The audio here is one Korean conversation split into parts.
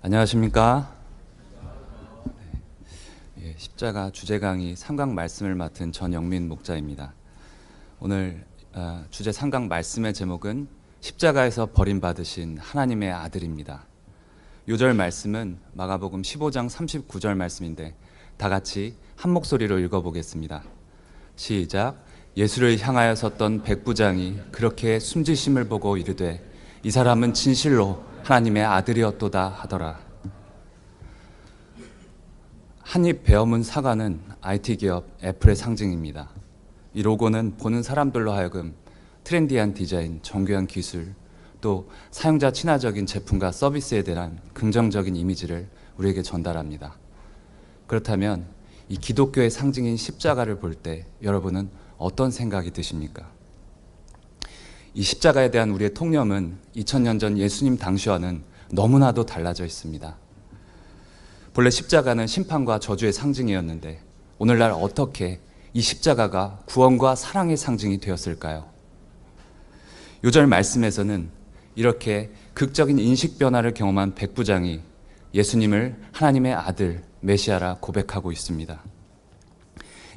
안녕하십니까? 십자가 주제 강의 3강 말씀을 맡은 전영민 목자입니다. 오늘 주제 3강 말씀의 제목은 십자가에서 버림받으신 하나님의 아들입니다. 요절 말씀은 마가복음 15장 39절 말씀인데 다 같이 한 목소리로 읽어보겠습니다. 시작. 예수를 향하여 섰던 백부장이 그렇게 숨지심을 보고 이르되 이 사람은 진실로 하나님의 아들이었도다 하더라. 한입 베어문 사과는 IT 기업 애플의 상징입니다. 이 로고는 보는 사람들로 하여금 트렌디한 디자인, 정교한 기술, 또 사용자 친화적인 제품과 서비스에 대한 긍정적인 이미지를 우리에게 전달합니다. 그렇다면 이 기독교의 상징인 십자가를 볼 때 여러분은 어떤 생각이 드십니까? 이 십자가에 대한 우리의 통념은 2000년 전 예수님 당시와는 너무나도 달라져 있습니다. 본래 십자가는 심판과 저주의 상징이었는데 오늘날 어떻게 이 십자가가 구원과 사랑의 상징이 되었을까요? 요절 말씀에서는 이렇게 극적인 인식 변화를 경험한 백부장이 예수님을 하나님의 아들, 메시아라 고백하고 있습니다.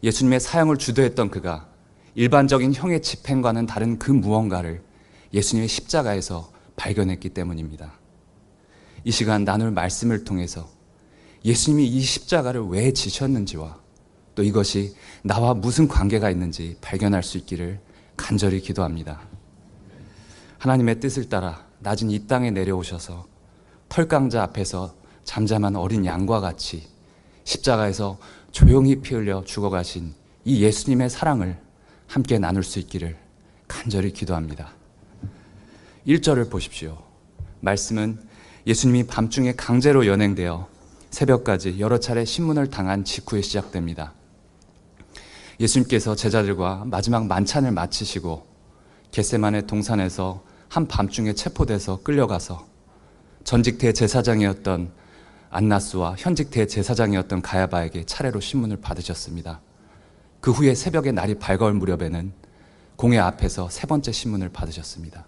예수님의 사형을 주도했던 그가 일반적인 형의 집행과는 다른 그 무언가를 예수님의 십자가에서 발견했기 때문입니다. 이 시간 나눌 말씀을 통해서 예수님이 이 십자가를 왜 지셨는지와 또 이것이 나와 무슨 관계가 있는지 발견할 수 있기를 간절히 기도합니다. 하나님의 뜻을 따라 낮은 이 땅에 내려오셔서 털강자 앞에서 잠잠한 어린 양과 같이 십자가에서 조용히 피 흘려 죽어가신 이 예수님의 사랑을 함께 나눌 수 있기를 간절히 기도합니다. 1절을 보십시오. 말씀은 예수님이 밤중에 강제로 연행되어 새벽까지 여러 차례 신문을 당한 직후에 시작됩니다. 예수님께서 제자들과 마지막 만찬을 마치시고 겟세마네 동산에서 한밤중에 체포돼서 끌려가서 전직 대제사장이었던 안나스와 현직 대제사장이었던 가야바에게 차례로 신문을 받으셨습니다. 그 후에 새벽에 날이 밝아올 무렵에는 공회 앞에서 세 번째 신문을 받으셨습니다.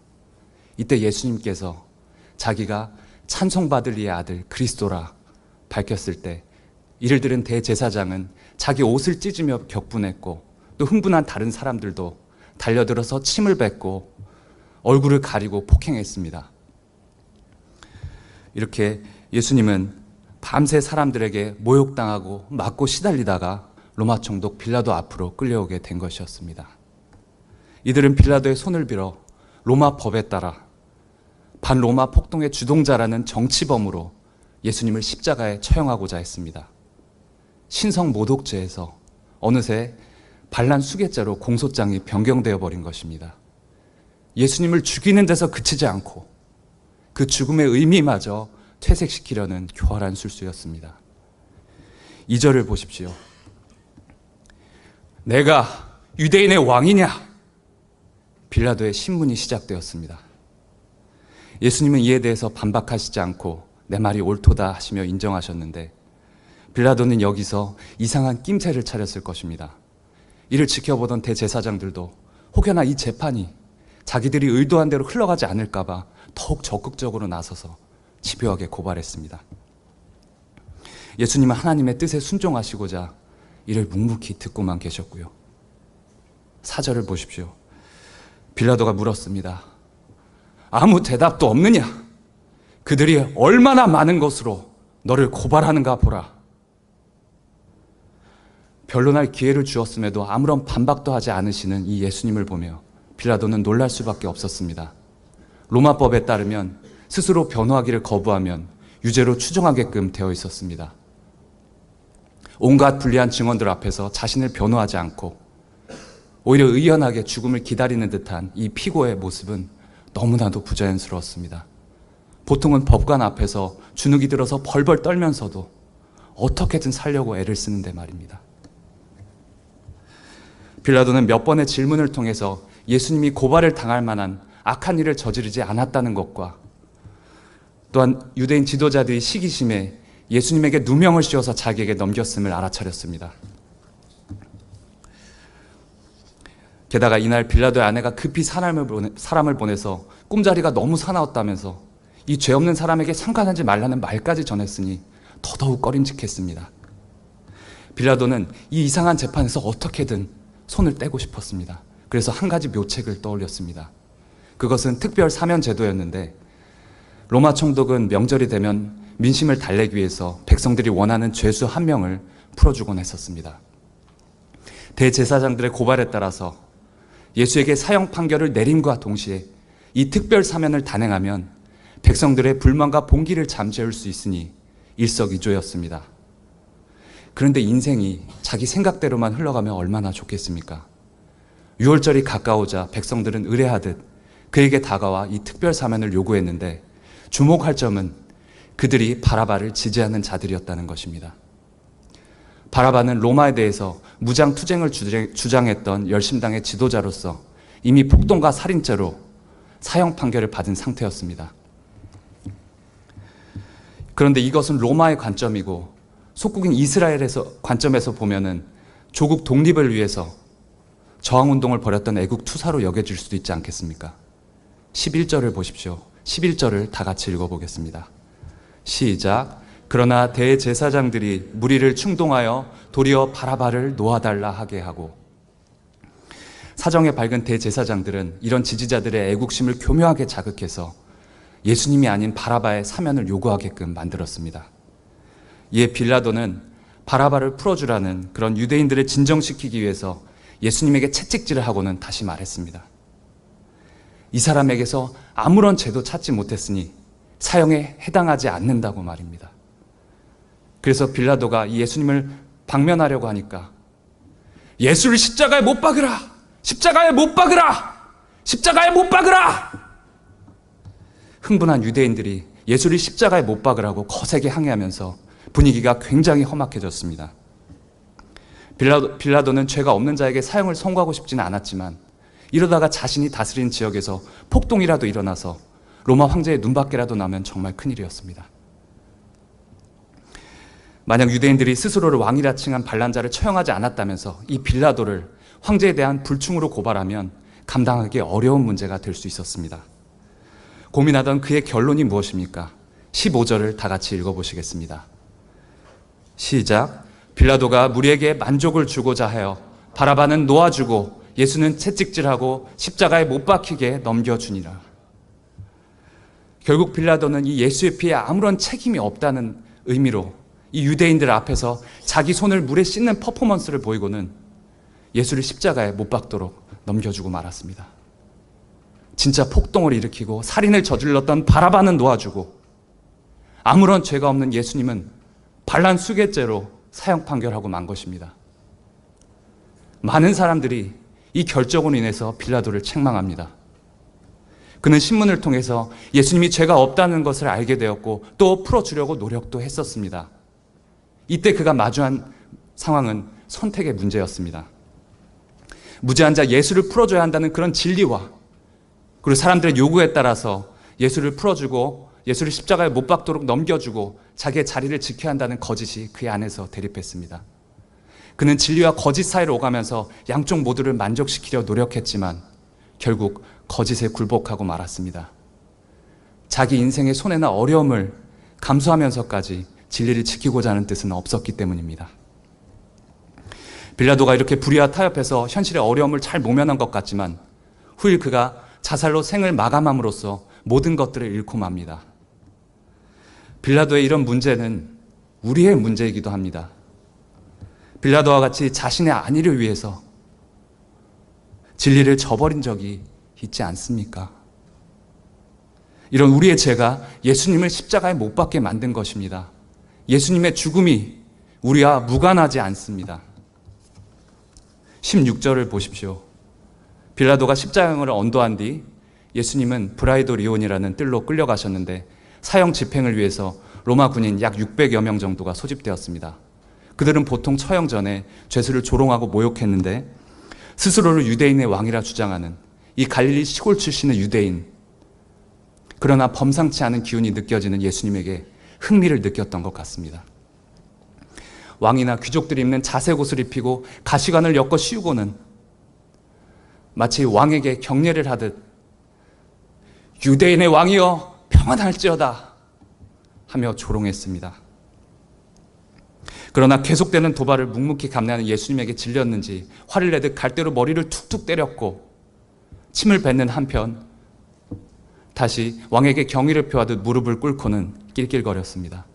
이때 예수님께서 자기가 찬송받을 이의 아들 그리스도라 밝혔을 때 이를 들은 대제사장은 자기 옷을 찢으며 격분했고 또 흥분한 다른 사람들도 달려들어서 침을 뱉고 얼굴을 가리고 폭행했습니다. 이렇게 예수님은 밤새 사람들에게 모욕당하고 맞고 시달리다가 로마 총독 빌라도 앞으로 끌려오게 된 것이었습니다. 이들은 빌라도의 손을 빌어 로마 법에 따라 반로마 폭동의 주동자라는 정치범으로 예수님을 십자가에 처형하고자 했습니다. 신성 모독죄에서 어느새 반란 수괴죄로 공소장이 변경되어 버린 것입니다. 예수님을 죽이는 데서 그치지 않고 그 죽음의 의미마저 퇴색시키려는 교활한 술수였습니다. 2절을 보십시오. 내가 유대인의 왕이냐? 빌라도의 신문이 시작되었습니다. 예수님은 이에 대해서 반박하시지 않고 내 말이 옳도다 하시며 인정하셨는데 빌라도는 여기서 이상한 낌새를 차렸을 것입니다. 이를 지켜보던 대제사장들도 혹여나 이 재판이 자기들이 의도한 대로 흘러가지 않을까 봐 더욱 적극적으로 나서서 집요하게 고발했습니다. 예수님은 하나님의 뜻에 순종하시고자 이를 묵묵히 듣고만 계셨고요. 4절을 보십시오. 빌라도가 물었습니다. 아무 대답도 없느냐? 그들이 얼마나 많은 것으로 너를 고발하는가 보라. 변론할 기회를 주었음에도 아무런 반박도 하지 않으시는 이 예수님을 보며 빌라도는 놀랄 수밖에 없었습니다. 로마법에 따르면 스스로 변호하기를 거부하면 유죄로 추정하게끔 되어 있었습니다. 온갖 불리한 증언들 앞에서 자신을 변호하지 않고 오히려 의연하게 죽음을 기다리는 듯한 이 피고의 모습은 너무나도 부자연스러웠습니다. 보통은 법관 앞에서 주눅이 들어서 벌벌 떨면서도 어떻게든 살려고 애를 쓰는데 말입니다. 빌라도는 몇 번의 질문을 통해서 예수님이 고발을 당할 만한 악한 일을 저지르지 않았다는 것과 또한 유대인 지도자들이 시기심에 예수님에게 누명을 씌워서 자기에게 넘겼음을 알아차렸습니다. 게다가 이날 빌라도의 아내가 급히 사람을 보내서 꿈자리가 너무 사나웠다면서 이 죄 없는 사람에게 상관하지 말라는 말까지 전했으니 더더욱 꺼림칙했습니다. 빌라도는 이 이상한 재판에서 어떻게든 손을 떼고 싶었습니다. 그래서 한 가지 묘책을 떠올렸습니다. 그것은 특별 사면 제도였는데 로마 총독은 명절이 되면 민심을 달래기 위해서 백성들이 원하는 죄수 한 명을 풀어주곤 했었습니다. 대제사장들의 고발에 따라서 예수에게 사형 판결을 내림과 동시에 이 특별 사면을 단행하면 백성들의 불만과 봉기를 잠재울 수 있으니 일석이조였습니다. 그런데 인생이 자기 생각대로만 흘러가면 얼마나 좋겠습니까? 유월절이 가까우자 백성들은 의뢰하듯 그에게 다가와 이 특별 사면을 요구했는데 주목할 점은 그들이 바라바를 지지하는 자들이었다는 것입니다. 바라바는 로마에 대해서 무장 투쟁을 주장했던 열심당의 지도자로서 이미 폭동과 살인죄로 사형 판결을 받은 상태였습니다. 그런데 이것은 로마의 관점이고 속국인 이스라엘에서 관점에서 보면은 조국 독립을 위해서 저항운동을 벌였던 애국 투사로 여겨질 수도 있지 않겠습니까? 11절을 보십시오. 11절을 다 같이 읽어보겠습니다. 시작. 그러나 대제사장들이 무리를 충동하여 도리어 바라바를 놓아달라 하게 하고, 사정에 밝은 대제사장들은 이런 지지자들의 애국심을 교묘하게 자극해서 예수님이 아닌 바라바의 사면을 요구하게끔 만들었습니다. 이에 빌라도는 바라바를 풀어주라는 그런 유대인들을 진정시키기 위해서 예수님에게 채찍질을 하고는 다시 말했습니다. 이 사람에게서 아무런 죄도 찾지 못했으니 사형에 해당하지 않는다고 말입니다. 그래서 빌라도가 이 예수님을 방면하려고 하니까 예수를 십자가에 못 박으라! 십자가에 못 박으라! 십자가에 못 박으라! 흥분한 유대인들이 예수를 십자가에 못 박으라고 거세게 항의하면서 분위기가 굉장히 험악해졌습니다. 빌라도는 죄가 없는 자에게 사형을 선고하고 싶지는 않았지만 이러다가 자신이 다스린 지역에서 폭동이라도 일어나서 로마 황제의 눈밖에라도 나면 정말 큰일이었습니다. 만약 유대인들이 스스로를 왕이라 칭한 반란자를 처형하지 않았다면서 이 빌라도를 황제에 대한 불충으로 고발하면 감당하기 어려운 문제가 될 수 있었습니다. 고민하던 그의 결론이 무엇입니까? 15절을 다 같이 읽어보시겠습니다. 시작. 빌라도가 무리에게 만족을 주고자 하여 바라바는 놓아주고 예수는 채찍질하고 십자가에 못 박히게 넘겨주니라. 결국 빌라도는 이 예수의 피에 아무런 책임이 없다는 의미로 이 유대인들 앞에서 자기 손을 물에 씻는 퍼포먼스를 보이고는 예수를 십자가에 못 박도록 넘겨주고 말았습니다. 진짜 폭동을 일으키고 살인을 저질렀던 바라바는 놓아주고 아무런 죄가 없는 예수님은 반란 수괴죄로 사형 판결하고 만 것입니다. 많은 사람들이 이 결정으로 인해서 빌라도를 책망합니다. 그는 신문을 통해서 예수님이 죄가 없다는 것을 알게 되었고 또 풀어주려고 노력도 했었습니다. 이때 그가 마주한 상황은 선택의 문제였습니다. 무죄한 자 예수를 풀어줘야 한다는 그런 진리와 그리고 사람들의 요구에 따라서 예수를 풀어주고 예수를 십자가에 못 박도록 넘겨주고 자기의 자리를 지켜야 한다는 거짓이 그의 안에서 대립했습니다. 그는 진리와 거짓 사이로 오가면서 양쪽 모두를 만족시키려 노력했지만 결국 거짓에 굴복하고 말았습니다. 자기 인생의 손해나 어려움을 감수하면서까지 진리를 지키고자 하는 뜻은 없었기 때문입니다. 빌라도가 이렇게 불의와 타협해서 현실의 어려움을 잘 모면한 것 같지만 후일 그가 자살로 생을 마감함으로써 모든 것들을 잃고 맙니다. 빌라도의 이런 문제는 우리의 문제이기도 합니다. 빌라도와 같이 자신의 안위를 위해서 진리를 저버린 적이 있지 않습니까? 이런 우리의 죄가 예수님을 십자가에 못 박게 만든 것입니다. 예수님의 죽음이 우리와 무관하지 않습니다. 16절을 보십시오. 빌라도가 십자가형을 언도한 뒤 예수님은 브라이도 리온이라는 뜰로 끌려가셨는데 사형 집행을 위해서 로마 군인 약 600여 명 정도가 소집되었습니다. 그들은 보통 처형 전에 죄수를 조롱하고 모욕했는데 스스로를 유대인의 왕이라 주장하는 이 갈릴리 시골 출신의 유대인, 그러나 범상치 않은 기운이 느껴지는 예수님에게 흥미를 느꼈던 것 같습니다. 왕이나 귀족들이 입는 자색 옷을 입히고 가시관을 엮어 씌우고는 마치 왕에게 경례를 하듯 유대인의 왕이여 평안할지어다 하며 조롱했습니다. 그러나 계속되는 도발을 묵묵히 감내하는 예수님에게 질렸는지 화를 내듯 갈대로 머리를 툭툭 때렸고 침을 뱉는 한편 다시 왕에게 경의를 표하듯 무릎을 꿇고는 낄낄거렸습니다.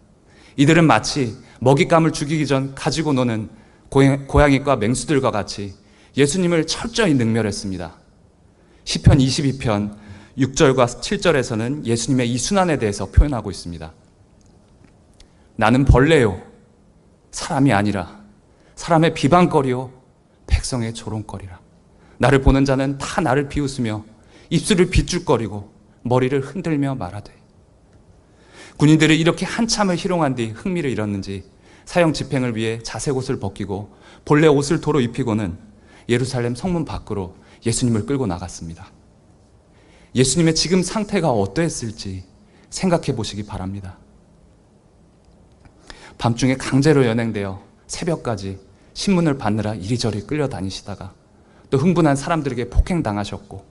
이들은 마치 먹잇감을 죽이기 전 가지고 노는 고양이과 맹수들과 같이 예수님을 철저히 능멸했습니다. 시편 22편 6절과 7절에서는 예수님의 이 순환에 대해서 표현하고 있습니다. 나는 벌레요, 사람이 아니라 사람의 비방거리요, 백성의 조롱거리라. 나를 보는 자는 다 나를 비웃으며 입술을 빗줄거리고 머리를 흔들며 말하되. 군인들이 이렇게 한참을 희롱한 뒤 흥미를 잃었는지 사형 집행을 위해 자색 옷을 벗기고 본래 옷을 도로 입히고는 예루살렘 성문 밖으로 예수님을 끌고 나갔습니다. 예수님의 지금 상태가 어떠했을지 생각해 보시기 바랍니다. 밤중에 강제로 연행되어 새벽까지 신문을 받느라 이리저리 끌려다니시다가 또 흥분한 사람들에게 폭행당하셨고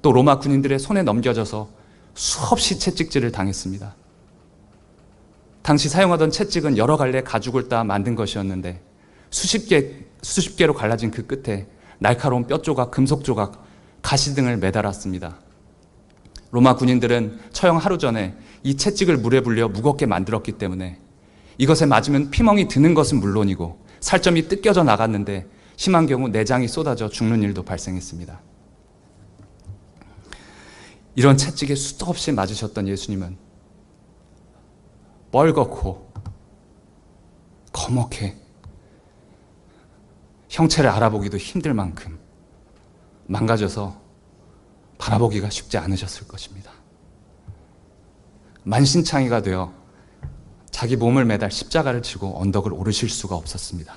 또 로마 군인들의 손에 넘겨져서 수없이 채찍질을 당했습니다. 당시 사용하던 채찍은 여러 갈래 가죽을 따 만든 것이었는데 수십 개로 갈라진 그 끝에 날카로운 뼈 조각, 금속 조각, 가시 등을 매달았습니다. 로마 군인들은 처형 하루 전에 이 채찍을 물에 불려 무겁게 만들었기 때문에 이것에 맞으면 피멍이 드는 것은 물론이고 살점이 뜯겨져 나갔는데 심한 경우 내장이 쏟아져 죽는 일도 발생했습니다. 이런 채찍에 수도 없이 맞으셨던 예수님은 뻘겋고 거먹게 형체를 알아보기도 힘들 만큼 망가져서 바라보기가 쉽지 않으셨을 것입니다. 만신창이가 되어 자기 몸을 매달 십자가를 지고 언덕을 오르실 수가 없었습니다.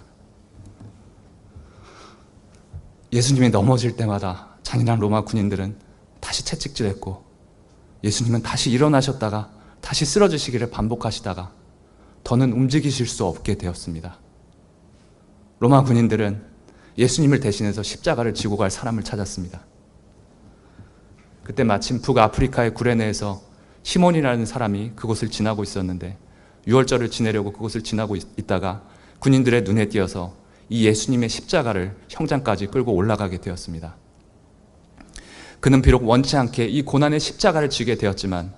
예수님이 넘어질 때마다 잔인한 로마 군인들은 다시 채찍질했고 예수님은 다시 일어나셨다가 다시 쓰러지시기를 반복하시다가 더는 움직이실 수 없게 되었습니다. 로마 군인들은 예수님을 대신해서 십자가를 지고 갈 사람을 찾았습니다. 그때 마침 북아프리카의 구레네에서 시몬이라는 사람이 그곳을 지나고 있었는데 유월절을 지내려고 그곳을 지나고 있다가 군인들의 눈에 띄어서 이 예수님의 십자가를 형장까지 끌고 올라가게 되었습니다. 그는 비록 원치 않게 이 고난의 십자가를 지게 되었지만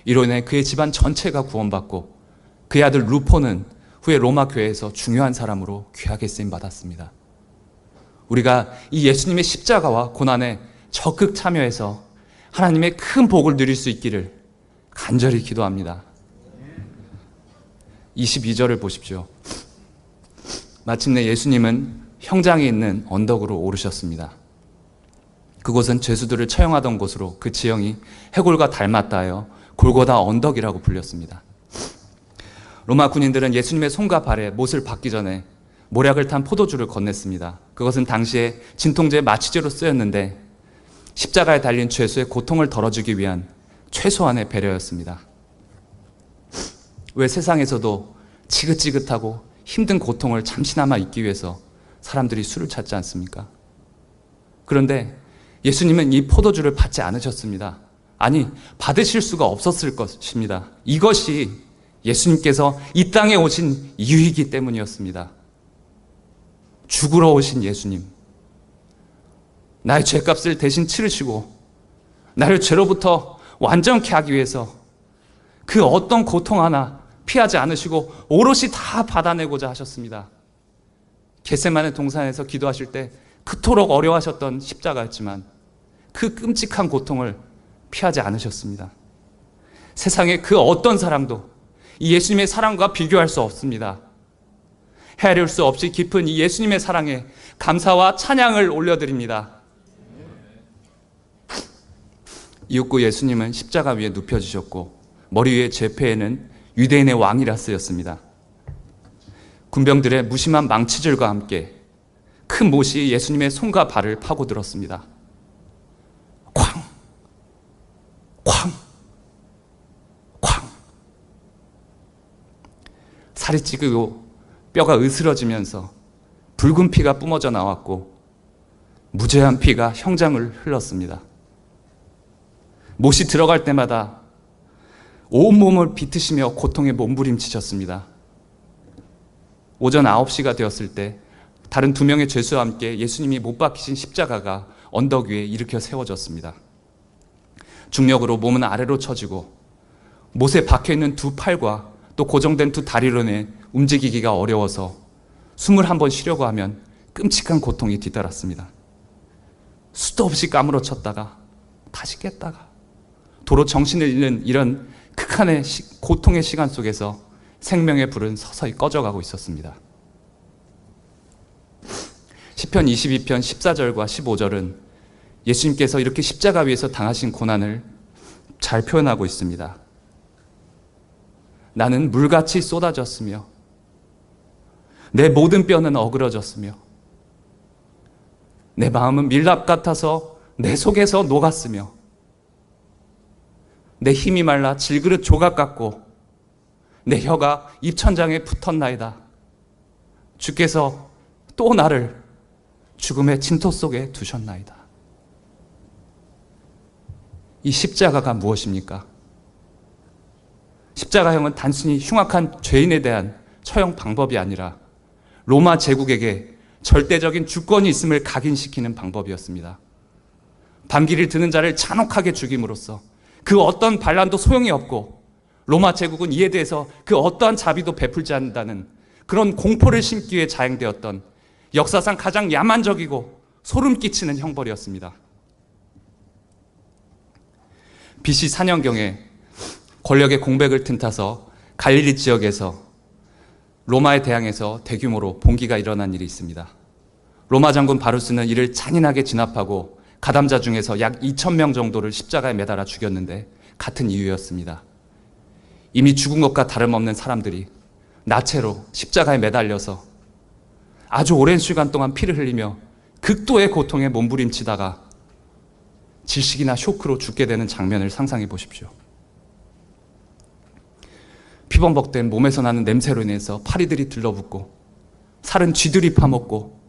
이로 인해 그의 집안 전체가 구원받고 그의 아들 루포는 후에 로마 교회에서 중요한 사람으로 귀하게 쓰임받았습니다. 우리가 이 예수님의 십자가와 고난에 적극 참여해서 하나님의 큰 복을 누릴 수 있기를 간절히 기도합니다. 22절을 보십시오. 마침내 예수님은 형장에 있는 언덕으로 오르셨습니다. 그곳은 죄수들을 처형하던 곳으로 그 지형이 해골과 닮았다 하여 골고다 언덕이라고 불렸습니다. 로마 군인들은 예수님의 손과 발에 못을 박기 전에 모략을 탄 포도주를 건넸습니다. 그것은 당시에 진통제의 마취제로 쓰였는데 십자가에 달린 죄수의 고통을 덜어주기 위한 최소한의 배려였습니다. 왜 세상에서도 지긋지긋하고 힘든 고통을 잠시나마 잊기 위해서 사람들이 술을 찾지 않습니까? 그런데 예수님은 이 포도주를 받지 않으셨습니다. 아니, 받으실 수가 없었을 것입니다. 이것이 예수님께서 이 땅에 오신 이유이기 때문이었습니다. 죽으러 오신 예수님, 나의 죄값을 대신 치르시고 나를 죄로부터 완전케 하기 위해서 그 어떤 고통 하나 피하지 않으시고 오롯이 다 받아내고자 하셨습니다. 겟세마네 동산에서 기도하실 때 그토록 어려워하셨던 십자가였지만 그 끔찍한 고통을 피하지 않으셨습니다. 세상의 그 어떤 사랑도 이 예수님의 사랑과 비교할 수 없습니다. 헤아릴 수 없이 깊은 이 예수님의 사랑에 감사와 찬양을 올려드립니다. 이윽고 예수님은 십자가 위에 눕혀지셨고 머리 위에 죄패에는 유대인의 왕이라 쓰였습니다. 군병들의 무심한 망치질과 함께 큰 못이 예수님의 손과 발을 파고들었습니다. 쾅! 쾅! 쾅! 살이 찌고 뼈가 으스러지면서 붉은 피가 뿜어져 나왔고 무죄한 피가 형장을 흘렀습니다. 못이 들어갈 때마다 온몸을 비트시며 고통에 몸부림치셨습니다. 오전 9시가 되었을 때 다른 2명의 죄수와 함께 예수님이 못 박히신 십자가가 언덕 위에 일으켜 세워졌습니다. 중력으로 몸은 아래로 처지고 못에 박혀있는 2팔과 또 고정된 2다리로는 움직이기가 어려워서 숨을 한번 쉬려고 하면 끔찍한 고통이 뒤따랐습니다. 수도 없이 까무러쳤다가 다시 깼다가 도로 정신을 잃는 이런 극한의 고통의 시간 속에서 생명의 불은 서서히 꺼져가고 있었습니다. 시편 22편 14절과 15절은 예수님께서 이렇게 십자가 위에서 당하신 고난을 잘 표현하고 있습니다. 나는 물같이 쏟아졌으며 내 모든 뼈는 어그러졌으며 내 마음은 밀랍 같아서 내 속에서 녹았으며 내 힘이 말라 질그릇 조각 같고 내 혀가 입천장에 붙었나이다. 주께서 또 나를 죽음의 진토 속에 두셨나이다. 이 십자가가 무엇입니까? 십자가형은 단순히 흉악한 죄인에 대한 처형 방법이 아니라 로마 제국에게 절대적인 주권이 있음을 각인시키는 방법이었습니다. 반기를 드는 자를 잔혹하게 죽임으로써 그 어떤 반란도 소용이 없고 로마 제국은 이에 대해서 그 어떠한 자비도 베풀지 않는다는 그런 공포를 심기 위해 자행되었던 역사상 가장 야만적이고 소름 끼치는 형벌이었습니다. BC 4년경에 권력의 공백을 틈타서 갈릴리 지역에서 로마에 대항해서 대규모로 봉기가 일어난 일이 있습니다. 로마 장군 바루스는 이를 잔인하게 진압하고 가담자 중에서 약 2,000명 정도를 십자가에 매달아 죽였는데 같은 이유였습니다. 이미 죽은 것과 다름없는 사람들이 나체로 십자가에 매달려서 아주 오랜 시간 동안 피를 흘리며 극도의 고통에 몸부림치다가 질식이나 쇼크로 죽게 되는 장면을 상상해 보십시오. 피범벅된 몸에서 나는 냄새로 인해서 파리들이 들러붙고 살은 쥐들이 파먹고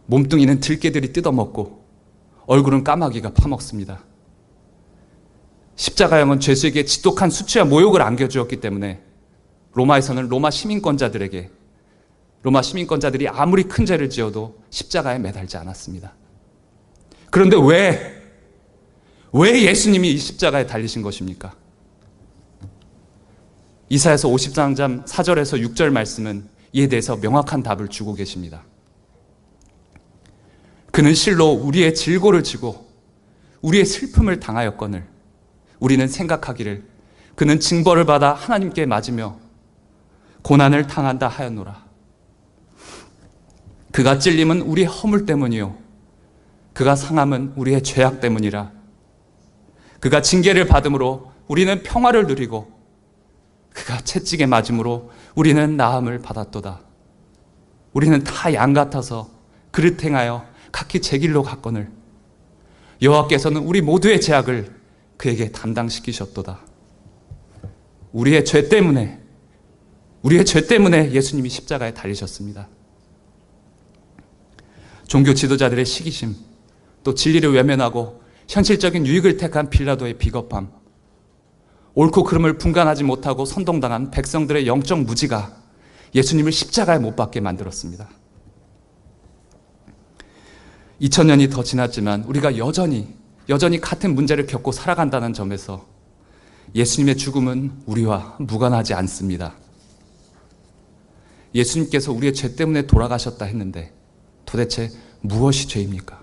몸뚱이는 들개들이 뜯어먹고 얼굴은 까마귀가 파먹습니다. 십자가형은 죄수에게 지독한 수치와 모욕을 안겨주었기 때문에 로마에서는 로마 시민권자들이 아무리 큰 죄를 지어도 십자가에 매달지 않았습니다. 그런데 왜 예수님이 이 십자가에 달리신 것입니까? 이사야서 53장 4절에서 6절 말씀은 이에 대해서 명확한 답을 주고 계십니다. 그는 실로 우리의 질고를 지고 우리의 슬픔을 당하였거늘 우리는 생각하기를 그는 징벌을 받아 하나님께 맞으며 고난을 당한다 하였노라. 그가 찔림은 우리의 허물 때문이요 그가 상함은 우리의 죄악 때문이라. 그가 징계를 받음으로 우리는 평화를 누리고 그가 채찍에 맞음으로 우리는 나음을 받았도다. 우리는 다 양 같아서 그릇 행하여 각기 제 길로 갔거늘 여호와께서는 우리 모두의 죄악을 그에게 담당시키셨도다. 우리의 죄 때문에 예수님이 십자가에 달리셨습니다. 종교 지도자들의 시기심, 또 진리를 외면하고 현실적인 유익을 택한 빌라도의 비겁함, 옳고 그름을 분간하지 못하고 선동당한 백성들의 영적 무지가 예수님을 십자가에 못 박게 만들었습니다. 2000년이 더 지났지만 우리가 여전히 같은 문제를 겪고 살아간다는 점에서 예수님의 죽음은 우리와 무관하지 않습니다. 예수님께서 우리의 죄 때문에 돌아가셨다 했는데 도대체 무엇이 죄입니까?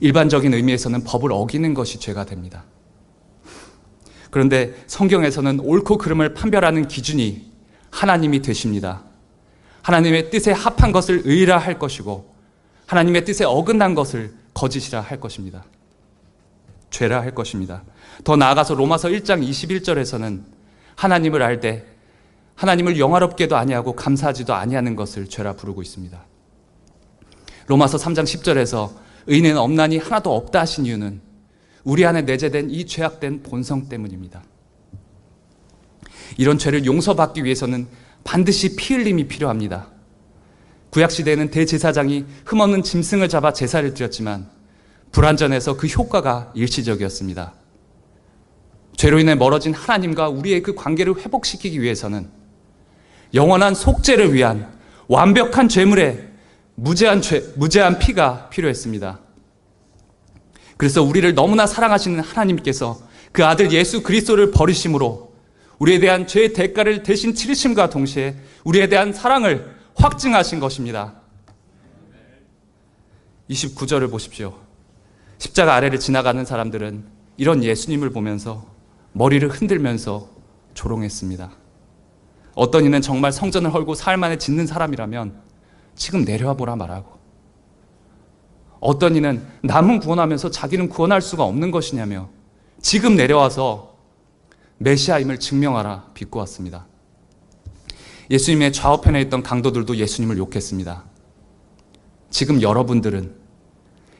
일반적인 의미에서는 법을 어기는 것이 죄가 됩니다. 그런데 성경에서는 옳고 그름을 판별하는 기준이 하나님이 되십니다. 하나님의 뜻에 합한 것을 의라 할 것이고 하나님의 뜻에 어긋난 것을 거짓이라 할 것입니다. 죄라 할 것입니다. 더 나아가서 로마서 1장 21절에서는 하나님을 알되 하나님을 영화롭게도 아니하고 감사하지도 아니하는 것을 죄라 부르고 있습니다. 로마서 3장 10절에서 의인은 없나니 하나도 없다 하신 이유는 우리 안에 내재된 이 죄악된 본성 때문입니다. 이런 죄를 용서받기 위해서는 반드시 피 흘림이 필요합니다. 구약시대에는 대제사장이 흠없는 짐승을 잡아 제사를 드렸지만 불완전해서 그 효과가 일시적이었습니다. 죄로 인해 멀어진 하나님과 우리의 그 관계를 회복시키기 위해서는 영원한 속죄를 위한 완벽한 죄물에 무제한 피가 필요했습니다. 그래서 우리를 너무나 사랑하시는 하나님께서 그 아들 예수 그리스도를 버리심으로 우리에 대한 죄의 대가를 대신 치르심과 동시에 우리에 대한 사랑을 확증하신 것입니다. 29절을 보십시오. 십자가 아래를 지나가는 사람들은 이런 예수님을 보면서 머리를 흔들면서 조롱했습니다. 어떤 이는 정말 성전을 헐고 사흘 만에 짓는 사람이라면 지금 내려와 보라 말하고, 어떤 이는 남은 구원하면서 자기는 구원할 수가 없는 것이냐며 지금 내려와서 메시아임을 증명하라 비꼬았습니다. 예수님의 좌우편에 있던 강도들도 예수님을 욕했습니다. 지금 여러분들은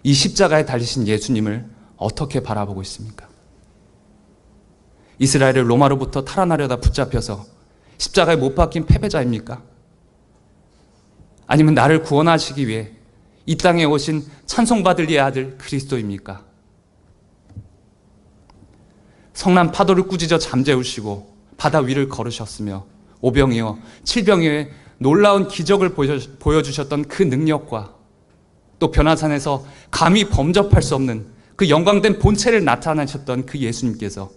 이 십자가에 달리신 예수님을 어떻게 바라보고 있습니까? 이스라엘을 로마로부터 탈환하려다 붙잡혀서 십자가에 못 박힌 패배자입니까? 아니면 나를 구원하시기 위해 이 땅에 오신 찬송받을 이의 아들 그리스도입니까? 성난 파도를 꾸짖어 잠재우시고 바다 위를 걸으셨으며 오병이어 칠병이어의 놀라운 기적을 보여주셨던 그 능력과 또 변화산에서 감히 범접할 수 없는 그 영광된 본체를 나타내셨던 그 예수님께서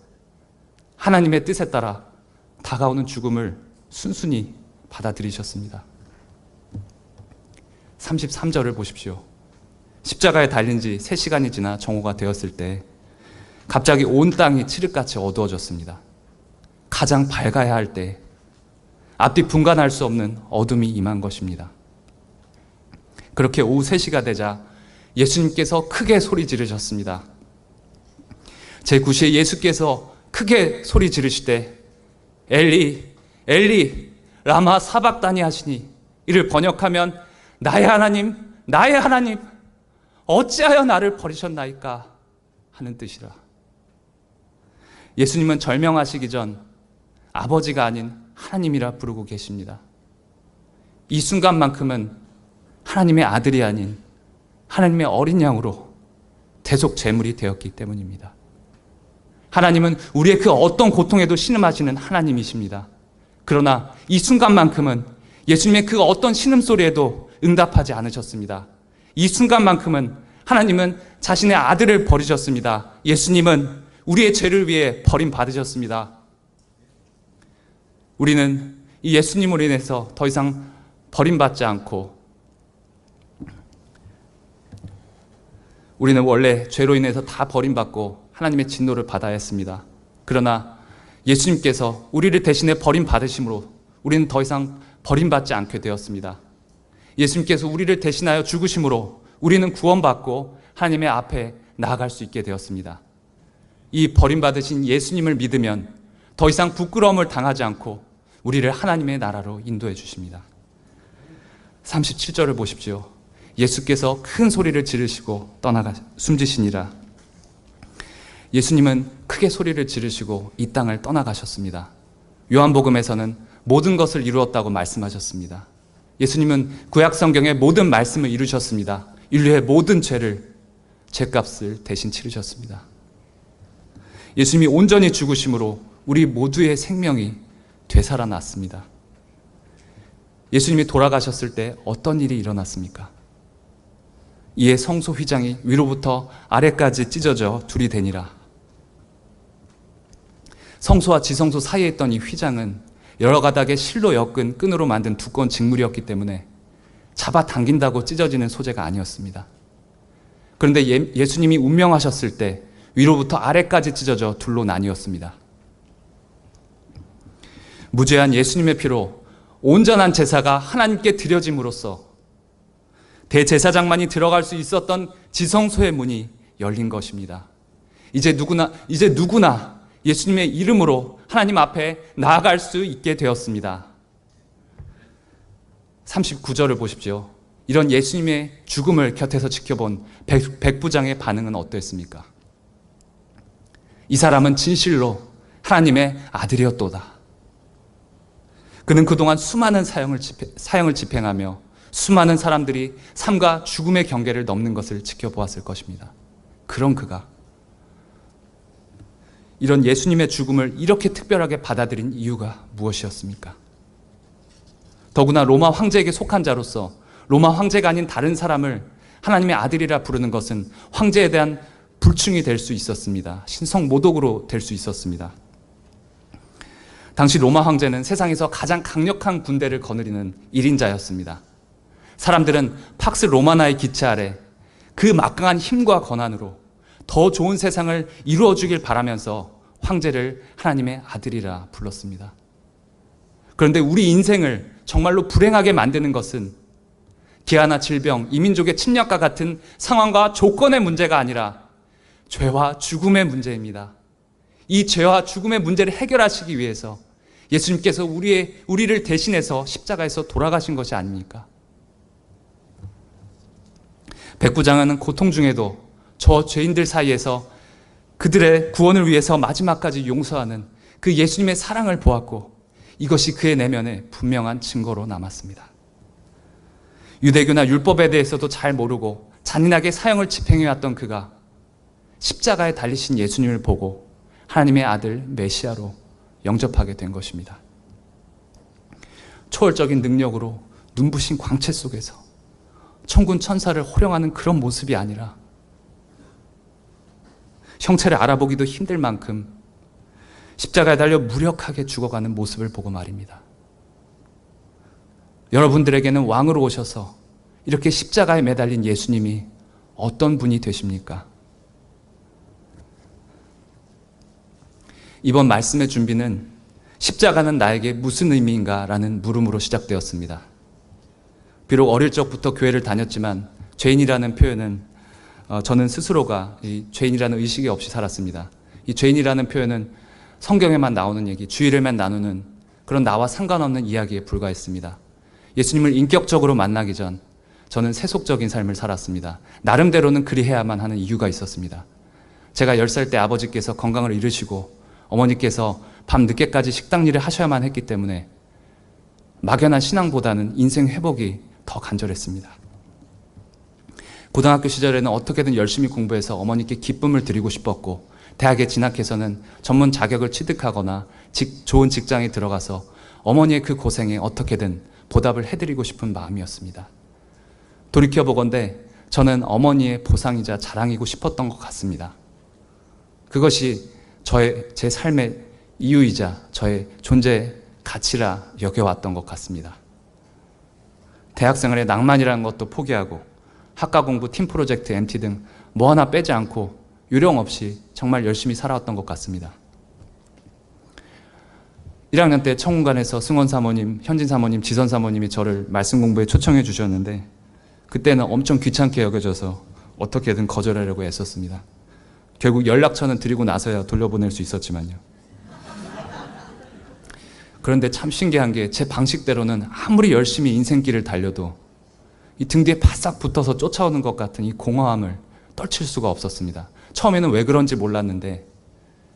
하나님의 뜻에 따라 다가오는 죽음을 순순히 받아들이셨습니다. 33절을 보십시오. 십자가에 달린 지 3시간이 지나 정오가 되었을 때 갑자기 온 땅이 칠흑같이 어두워졌습니다. 가장 밝아야 할 때 앞뒤 분간할 수 없는 어둠이 임한 것입니다. 그렇게 오후 3시가 되자 예수님께서 크게 소리 지르셨습니다. 제9시에 예수께서 크게 소리 지르시되 엘리 엘리 라마 사박다니 하시니, 이를 번역하면 나의 하나님 나의 하나님 어찌하여 나를 버리셨나이까 하는 뜻이라. 예수님은 절명하시기 전 아버지가 아닌 하나님이라 부르고 계십니다. 이 순간만큼은 하나님의 아들이 아닌 하나님의 어린 양으로 대속 제물이 되었기 때문입니다. 하나님은 우리의 그 어떤 고통에도 신음하시는 하나님이십니다. 그러나 이 순간만큼은 예수님의 그 어떤 신음소리에도 응답하지 않으셨습니다. 이 순간만큼은 하나님은 자신의 아들을 버리셨습니다. 예수님은 우리의 죄를 위해 버림받으셨습니다. 우리는 이 예수님으로 인해서 더 이상 버림받지 않고, 우리는 원래 죄로 인해서 다 버림받고 하나님의 진노를 받아야 했습니다. 그러나 예수님께서 우리를 대신해 버림받으심으로 우리는 더 이상 버림받지 않게 되었습니다. 예수님께서 우리를 대신하여 죽으심으로 우리는 구원받고 하나님의 앞에 나아갈 수 있게 되었습니다. 이 버림받으신 예수님을 믿으면 더 이상 부끄러움을 당하지 않고 우리를 하나님의 나라로 인도해 주십니다. 37절을 보십시오. 예수께서 큰 소리를 지르시고 숨지시니라. 예수님은 크게 소리를 지르시고 이 땅을 떠나가셨습니다. 요한복음에서는 모든 것을 이루었다고 말씀하셨습니다. 예수님은 구약 성경의 모든 말씀을 이루셨습니다. 인류의 모든 죄값을 대신 치르셨습니다. 예수님이 온전히 죽으심으로 우리 모두의 생명이 되살아났습니다. 예수님이 돌아가셨을 때 어떤 일이 일어났습니까? 이에 성소 휘장이 위로부터 아래까지 찢어져 둘이 되니라. 성소와 지성소 사이에 있던 이 휘장은 여러 가닥의 실로 엮은 끈으로 만든 두꺼운 직물이었기 때문에 잡아당긴다고 찢어지는 소재가 아니었습니다. 그런데 예수님이 운명하셨을 때 위로부터 아래까지 찢어져 둘로 나뉘었습니다. 무죄한 예수님의 피로 온전한 제사가 하나님께 드려짐으로써 대제사장만이 들어갈 수 있었던 지성소의 문이 열린 것입니다. 이제 누구나 예수님의 이름으로 하나님 앞에 나아갈 수 있게 되었습니다. 39절을 보십시오. 이런 예수님의 죽음을 곁에서 지켜본 백부장의 반응은 어땠습니까? 이 사람은 진실로 하나님의 아들이었도다. 그는 그동안 수많은 사형을 집행하며 수많은 사람들이 삶과 죽음의 경계를 넘는 것을 지켜보았을 것입니다. 그런 그가 이런 예수님의 죽음을 이렇게 특별하게 받아들인 이유가 무엇이었습니까? 더구나 로마 황제에게 속한 자로서 로마 황제가 아닌 다른 사람을 하나님의 아들이라 부르는 것은 황제에 대한 불충이 될 수 있었습니다. 신성 모독으로 될 수 있었습니다. 당시 로마 황제는 세상에서 가장 강력한 군대를 거느리는 1인자였습니다. 사람들은 팍스 로마나의 기체 아래 그 막강한 힘과 권한으로 더 좋은 세상을 이루어주길 바라면서 황제를 하나님의 아들이라 불렀습니다. 그런데 우리 인생을 정말로 불행하게 만드는 것은 기아나 질병, 이민족의 침략과 같은 상황과 조건의 문제가 아니라 죄와 죽음의 문제입니다. 이 죄와 죽음의 문제를 해결하시기 위해서 예수님께서 우리를 대신해서 십자가에서 돌아가신 것이 아닙니까? 백부장은 고통 중에도 저 죄인들 사이에서 그들의 구원을 위해서 마지막까지 용서하는 그 예수님의 사랑을 보았고 이것이 그의 내면에 분명한 증거로 남았습니다. 유대교나 율법에 대해서도 잘 모르고 잔인하게 사형을 집행해왔던 그가 십자가에 달리신 예수님을 보고 하나님의 아들 메시아로 영접하게 된 것입니다. 초월적인 능력으로 눈부신 광채 속에서 천군 천사를 호령하는 그런 모습이 아니라 형체를 알아보기도 힘들 만큼 십자가에 달려 무력하게 죽어가는 모습을 보고 말입니다. 여러분들에게는 왕으로 오셔서 이렇게 십자가에 매달린 예수님이 어떤 분이 되십니까? 이번 말씀의 준비는 십자가는 나에게 무슨 의미인가 라는 물음으로 시작되었습니다. 비록 어릴 적부터 교회를 다녔지만 죄인이라는 표현은 저는 스스로가 이 죄인이라는 의식이 없이 살았습니다. 이 죄인이라는 표현은 성경에만 나오는 얘기, 주일에만 나누는 그런 나와 상관없는 이야기에 불과했습니다. 예수님을 인격적으로 만나기 전 저는 세속적인 삶을 살았습니다. 나름대로는 그리해야만 하는 이유가 있었습니다. 제가 10살 때 아버지께서 건강을 잃으시고 어머니께서 밤 늦게까지 식당 일을 하셔야만 했기 때문에 막연한 신앙보다는 인생 회복이 더 간절했습니다. 고등학교 시절에는 어떻게든 열심히 공부해서 어머니께 기쁨을 드리고 싶었고 대학에 진학해서는 전문 자격을 취득하거나 좋은 직장에 들어가서 어머니의 그 고생에 어떻게든 보답을 해드리고 싶은 마음이었습니다. 돌이켜보건대 저는 어머니의 보상이자 자랑이고 싶었던 것 같습니다. 그것이 제 삶의 이유이자 저의 존재의 가치라 여겨왔던 것 같습니다. 대학생활의 낭만이라는 것도 포기하고 학과 공부, 팀 프로젝트, MT 등 뭐 하나 빼지 않고 요령 없이 정말 열심히 살아왔던 것 같습니다. 1학년 때 청운관에서 승원 사모님, 현진 사모님, 지선 사모님이 저를 말씀 공부에 초청해 주셨는데 그때는 엄청 귀찮게 여겨져서 어떻게든 거절하려고 애썼습니다. 결국 연락처는 드리고 나서야 돌려보낼 수 있었지만요. 그런데 참 신기한 게 제 방식대로는 아무리 열심히 인생길을 달려도 이 등 뒤에 바싹 붙어서 쫓아오는 것 같은 이 공허함을 떨칠 수가 없었습니다. 처음에는 왜 그런지 몰랐는데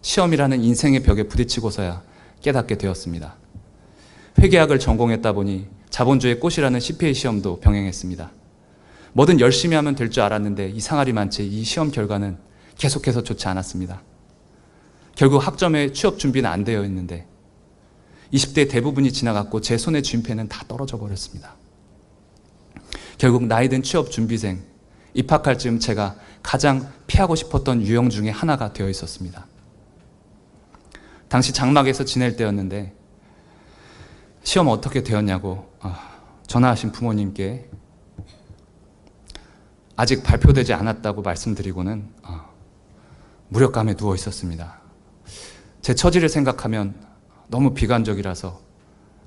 시험이라는 인생의 벽에 부딪히고서야 깨닫게 되었습니다. 회계학을 전공했다 보니 자본주의 꽃이라는 CPA 시험도 병행했습니다. 뭐든 열심히 하면 될 줄 알았는데 이상하리 많지 이 시험 결과는 계속해서 좋지 않았습니다. 결국 학점에 취업 준비는 안 되어 있는데 20대 대부분이 지나갔고 제 손에 쥔 패는 다 떨어져 버렸습니다. 결국 나이든 취업 준비생, 입학할 즈음 제가 가장 피하고 싶었던 유형 중에 하나가 되어 있었습니다. 당시 장막에서 지낼 때였는데 시험 어떻게 되었냐고 전화하신 부모님께 아직 발표되지 않았다고 말씀드리고는 무력감에 누워 있었습니다. 제 처지를 생각하면 너무 비관적이라서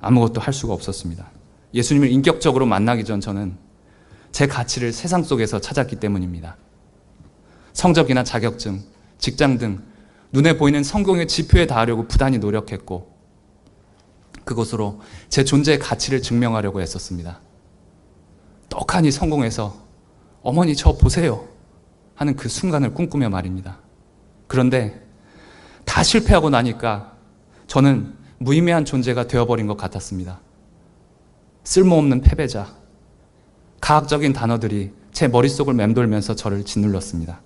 아무것도 할 수가 없었습니다. 예수님을 인격적으로 만나기 전 저는 제 가치를 세상 속에서 찾았기 때문입니다. 성적이나 자격증, 직장 등 눈에 보이는 성공의 지표에 닿으려고 부단히 노력했고 그것으로 제 존재의 가치를 증명하려고 했었습니다. 떡하니 성공해서 어머니 저 보세요 하는 그 순간을 꿈꾸며 말입니다. 그런데 다 실패하고 나니까 저는 무의미한 존재가 되어버린 것 같았습니다. 쓸모없는 패배자, 과학적인 단어들이 제 머릿속을 맴돌면서 저를 짓눌렀습니다.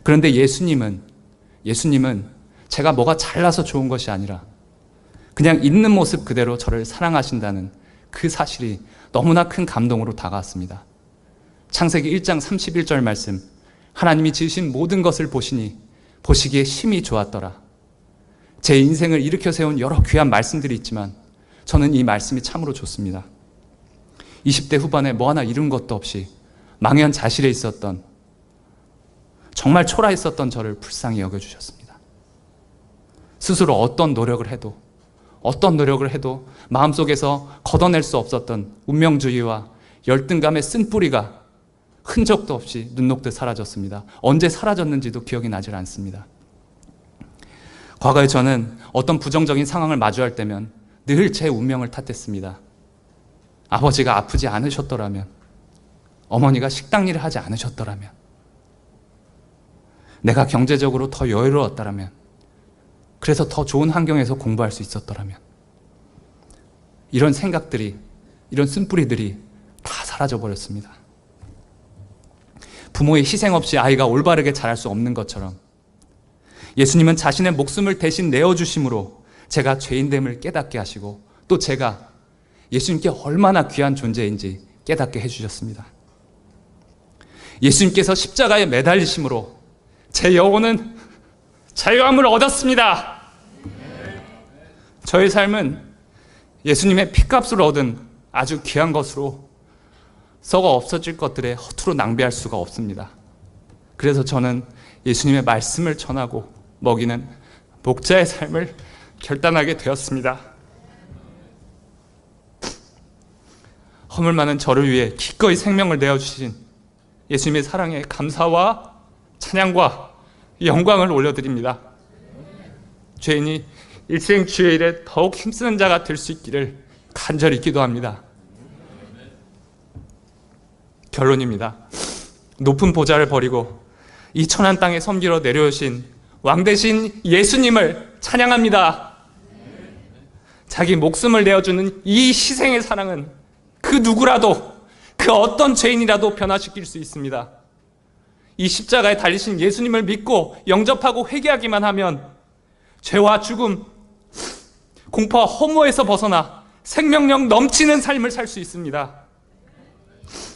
그런데 예수님은 제가 뭐가 잘나서 좋은 것이 아니라 그냥 있는 모습 그대로 저를 사랑하신다는 그 사실이 너무나 큰 감동으로 다가왔습니다. 창세기 1장 31절 말씀, 하나님이 지으신 모든 것을 보시니 보시기에 심히 좋았더라. 제 인생을 일으켜 세운 여러 귀한 말씀들이 있지만 저는 이 말씀이 참으로 좋습니다. 20대 후반에 뭐 하나 이룬 것도 없이 망연자실해 있었던, 정말 초라했었던 저를 불쌍히 여겨주셨습니다. 스스로 어떤 노력을 해도 마음속에서 걷어낼 수 없었던 운명주의와 열등감의 쓴뿌리가 흔적도 없이 눈 녹듯 사라졌습니다. 언제 사라졌는지도 기억이 나질 않습니다. 과거에 저는 어떤 부정적인 상황을 마주할 때면 늘 제 운명을 탓했습니다. 아버지가 아프지 않으셨더라면, 어머니가 식당 일을 하지 않으셨더라면, 내가 경제적으로 더 여유로웠더라면, 그래서 더 좋은 환경에서 공부할 수 있었더라면, 이런 생각들이, 이런 쓴뿌리들이 다 사라져버렸습니다. 부모의 희생 없이 아이가 올바르게 자랄 수 없는 것처럼 예수님은 자신의 목숨을 대신 내어주심으로 제가 죄인됨을 깨닫게 하시고 또 제가 예수님께 얼마나 귀한 존재인지 깨닫게 해주셨습니다. 예수님께서 십자가에 매달리심으로 제 영혼은 자유함을 얻었습니다. 저의 삶은 예수님의 피값으로 얻은 아주 귀한 것으로 썩어 없어질 것들에 허투루 낭비할 수가 없습니다. 그래서 저는 예수님의 말씀을 전하고 먹이는 목자의 삶을 결단하게 되었습니다. 허물 많은 저를 위해 기꺼이 생명을 내어주신 예수님의 사랑에 감사와 찬양과 영광을 올려드립니다. 죄인이 일생 주의 일에 더욱 힘쓰는 자가 될 수 있기를 간절히 기도합니다. 결론입니다. 높은 보좌를 버리고 이 천한 땅에 섬기러 내려오신 왕 대신 예수님을 찬양합니다. 자기 목숨을 내어주는 이 희생의 사랑은 그 누구라도, 그 어떤 죄인이라도 변화시킬 수 있습니다. 이 십자가에 달리신 예수님을 믿고 영접하고 회개하기만 하면 죄와 죽음, 공포와 허무에서 벗어나 생명력 넘치는 삶을 살 수 있습니다.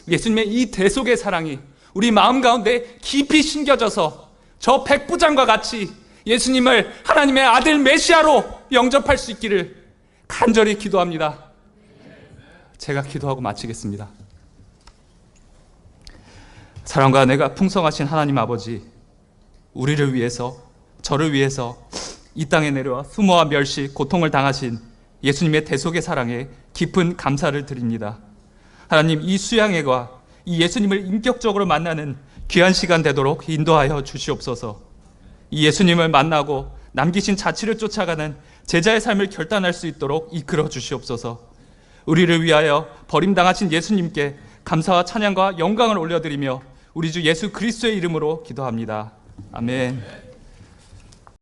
예수님의 이 대속의 사랑이 우리 마음 가운데 깊이 심겨져서 저 백부장과 같이 예수님을 하나님의 아들 메시아로 영접할 수 있기를 간절히 기도합니다. 제가 기도하고 마치겠습니다. 사랑과 은혜가 풍성하신 하나님 아버지, 우리를 위해서, 저를 위해서 이 땅에 내려와 수모와 멸시, 고통을 당하신 예수님의 대속의 사랑에 깊은 감사를 드립니다. 하나님, 이 수양회가 이 예수님을 인격적으로 만나는 귀한 시간 되도록 인도하여 주시옵소서. 이 예수님을 만나고 남기신 자취를 쫓아가는 제자의 삶을 결단할 수 있도록 이끌어 주시옵소서. 우리를 위하여 버림당하신 예수님께 감사와 찬양과 영광을 올려드리며 우리 주 예수 그리스도의 이름으로 기도합니다. 아멘.